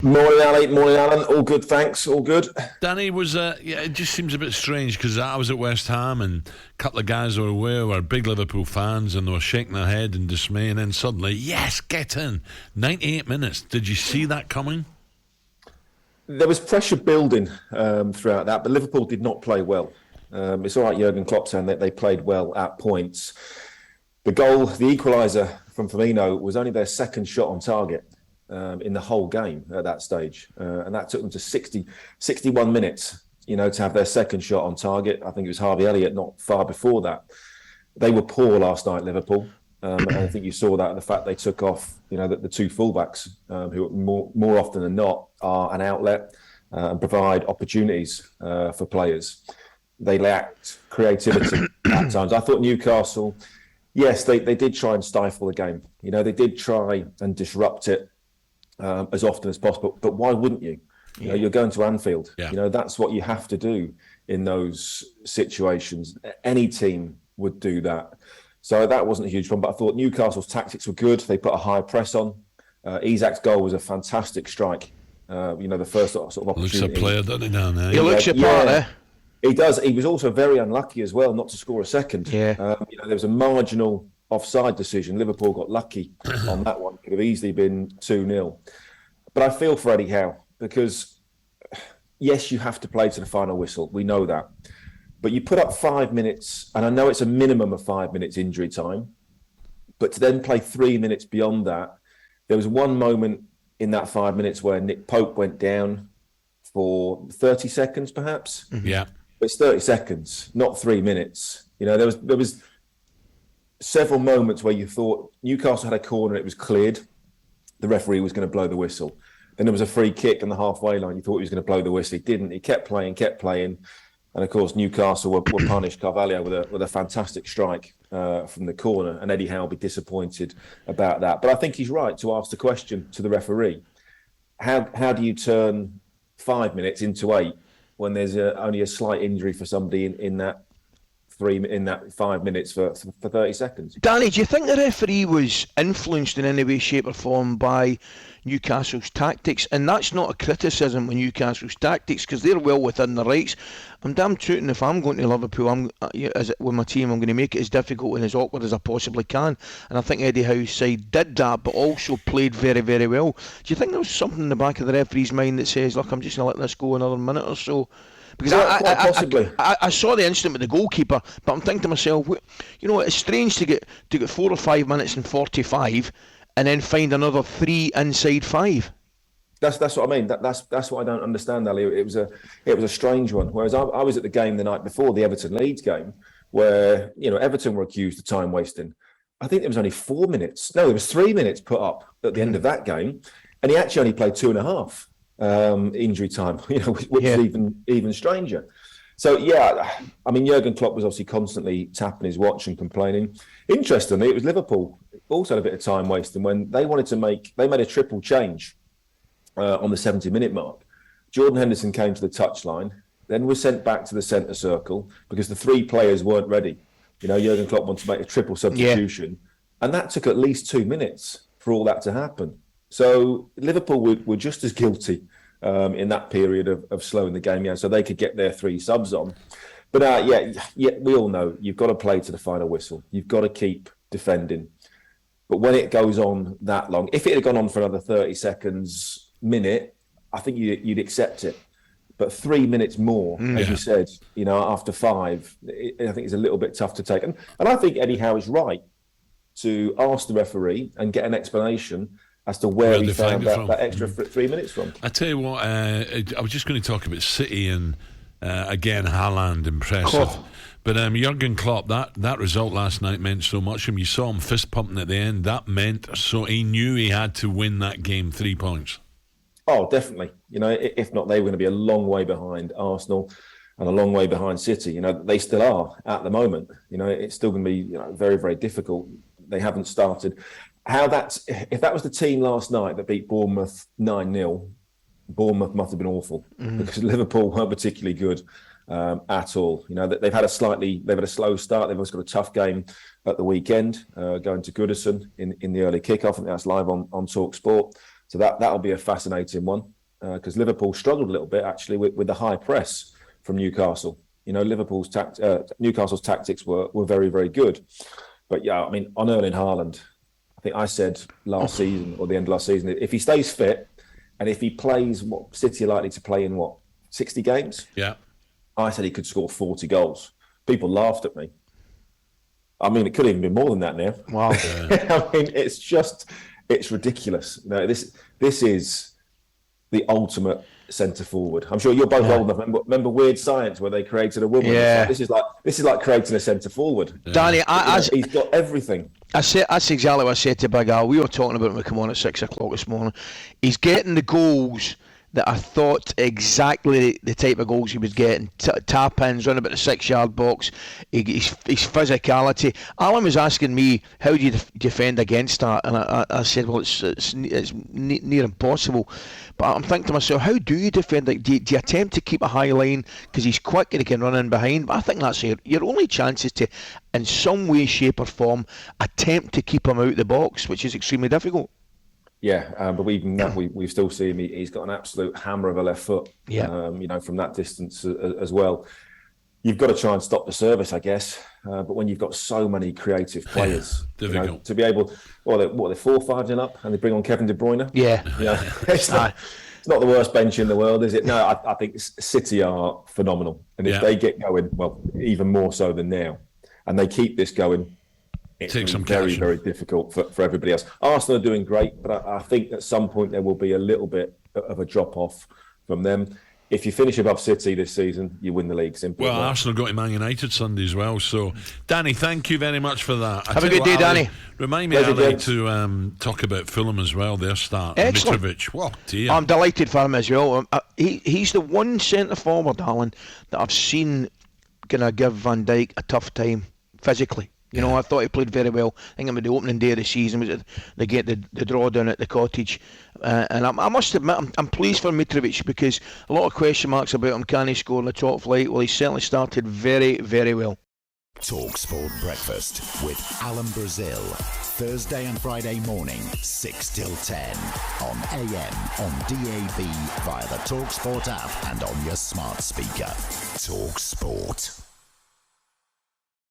Morning, Ali. Morning, Alan. All good, thanks. All good. Danny was, it just seems a bit strange because I was at West Ham and a couple of guys who were away were big Liverpool fans and they were shaking their head in dismay, and then suddenly, yes, get in. 98 minutes. Did you see that coming? There was pressure building throughout that, but Liverpool did not play well. It's all right, Jurgen Klopp saying that they played well at points. The goal, the equaliser from Firmino, was only their second shot on target in the whole game at that stage. And that took them to 61 minutes, to have their second shot on target. I think it was Harvey Elliott not far before that. They were poor last night, Liverpool. And I think you saw that in the fact they took off, the two fullbacks, who more often than not are an outlet and provide opportunities for players. They lacked creativity at times. I thought Newcastle, yes, they did try and stifle the game. They did try and disrupt it as often as possible. But why wouldn't you? You're going to Anfield. Yeah. That's what you have to do in those situations. Any team would do that. So that wasn't a huge problem. But I thought Newcastle's tactics were good. They put a high press on. Isak's goal was a fantastic strike. The first sort of opportunity. Looks a player, doesn't he, down there? He looks a part, eh? He does. He was also very unlucky as well not to score a second. Yeah. There was a marginal offside decision. Liverpool got lucky on that one. Could have easily been 2-0. But I feel for Eddie Howe because, yes, you have to play to the final whistle. We know that. But you put up 5 minutes, and I know it's a minimum of 5 minutes injury time, but to then play 3 minutes beyond that, there was one moment in that 5 minutes where Nick Pope went down for 30 seconds, perhaps. Yeah. But it's 30 seconds, not 3 minutes. There was several moments where you thought Newcastle had a corner, it was cleared, the referee was going to blow the whistle. Then there was a free kick on the halfway line, you thought he was going to blow the whistle, he didn't. He kept playing, and of course Newcastle were punished. Carvalho with a fantastic strike from the corner, and Eddie Howe will be disappointed about that. But I think he's right to ask the question to the referee: how do you turn 5 minutes into 8 when there's only a slight injury for somebody in that 5 minutes for 30 seconds. Danny, do you think the referee was influenced in any way, shape or form by Newcastle's tactics? And that's not a criticism of Newcastle's tactics because they're well within their rights. I'm damn tooting if I'm going to Liverpool, with my team, I'm going to make it as difficult and as awkward as I possibly can. And I think Eddie Howe's side did that, but also played very, very well. Do you think there was something in the back of the referee's mind that says, look, I'm just going to let this go another minute or so? Because I saw the incident with the goalkeeper, but I'm thinking to myself, it's strange to get 4 or 5 minutes and 45 and then find another 3 inside 5. That's what I mean. That's what I don't understand, Ali. It was a strange one. Whereas I was at the game the night before, the Everton Leeds game, where Everton were accused of time wasting. I think there was only 4 minutes. No, there was 3 minutes put up at the end of that game, and he actually only played 2.5. Injury time, which is even stranger. So Jurgen Klopp was obviously constantly tapping his watch and complaining. Interestingly, it was Liverpool also had a bit of time wasting when they made a triple change on the 70-minute mark. Jordan Henderson came to the touchline, then was sent back to the centre circle because the 3 players weren't ready. Jurgen Klopp wanted to make a triple substitution, and that took at least 2 minutes for all that to happen. So Liverpool were just as guilty in that period of slowing the game down so they could get their 3 subs on. But we all know you've got to play to the final whistle. You've got to keep defending. But when it goes on that long, if it had gone on for another 30 seconds, minute, I think you'd accept it. But 3 minutes more, as you said, after 5, I think it's a little bit tough to take. And I think Eddie Howe is right to ask the referee and get an explanation as to where he found that extra 3 minutes from. I tell you what, I was just going to talk about City and again Haaland, impressive. But Jurgen Klopp, that result last night meant so much to him. You saw him fist pumping at the end. That meant so he knew he had to win that game 3 points. Oh, definitely. If not, they were going to be a long way behind Arsenal and a long way behind City. They still are at the moment. It's still going to be very, very difficult. They haven't started. If that was the team last night that beat Bournemouth 9-0, Bournemouth must have been awful because Liverpool weren't particularly good at all. They've had a slow start. They've also got a tough game at the weekend, going to Goodison in the early kickoff. I think that's live on talkSPORT. So that'll be a fascinating one, because Liverpool struggled a little bit actually with the high press from Newcastle. You know, Newcastle's tactics were very, very good. But yeah, I mean, on Erling Haaland, I think I said last season or the end of last season, if he stays fit and if he plays what City are likely to play in 60 games? Yeah. I said he could score 40 goals. People laughed at me. I mean, it could even be more than that now. Wow. I mean, it's ridiculous. No, this is the ultimate centre forward. I'm sure you're both old enough. Remember Weird Science, where they created a woman? Yeah. This is like creating a centre forward. Yeah. Danny, he's got everything. That's exactly what I said to Big Al. We were talking about him when we come on at 6 o'clock this morning. He's getting the goals that I thought exactly the type of goals he was getting. Tap-ins, run about the 6-yard box, his physicality. Alan was asking me, how do you defend against that? And I said, well, it's near impossible. But I'm thinking to myself, how do you defend it? Do you attempt to keep a high line because he's quick and he can run in behind? But I think that's your only chance is to, in some way, shape or form, attempt to keep him out the box, which is extremely difficult. Yeah, but we still see him. He's got an absolute hammer of a left foot. Yeah. You know, from that distance as well. You've got to try and stop the service, I guess. But when you've got so many creative players, to be able, they're 4-5-0 up, and they bring on Kevin De Bruyne. Yeah. You know, it's not the worst bench in the world, is it? No, I think City are phenomenal, and if they get going, well, even more so than now, and they keep this going. It's very, very difficult for everybody else. Arsenal are doing great, but I think at some point there will be a little bit of a drop-off from them. If you finish above City this season, you win the league. Simple. Well, Arsenal got to Man United Sunday as well. So, Danny, thank you very much for that. Have a good day, Danny. Remind me, Ali, to talk about Fulham as well, their start. Excellent. Mitrovic. What, dear. I'm delighted for him as well. He's the one centre-forward, Alan, that I've seen going to give Van Dijk a tough time physically. You know, I thought he played very well. I think it was the opening day of the season. Was they get the draw down at the Cottage, and I must admit I'm pleased for Mitrovic, because a lot of question marks about him. Can he score in the top flight? Well, he certainly started very, very well. talkSPORT Breakfast with Alan Brazil, Thursday and Friday morning 6 till 10 on AM, on DAB, via the talkSPORT app and on your smart speaker. talkSPORT.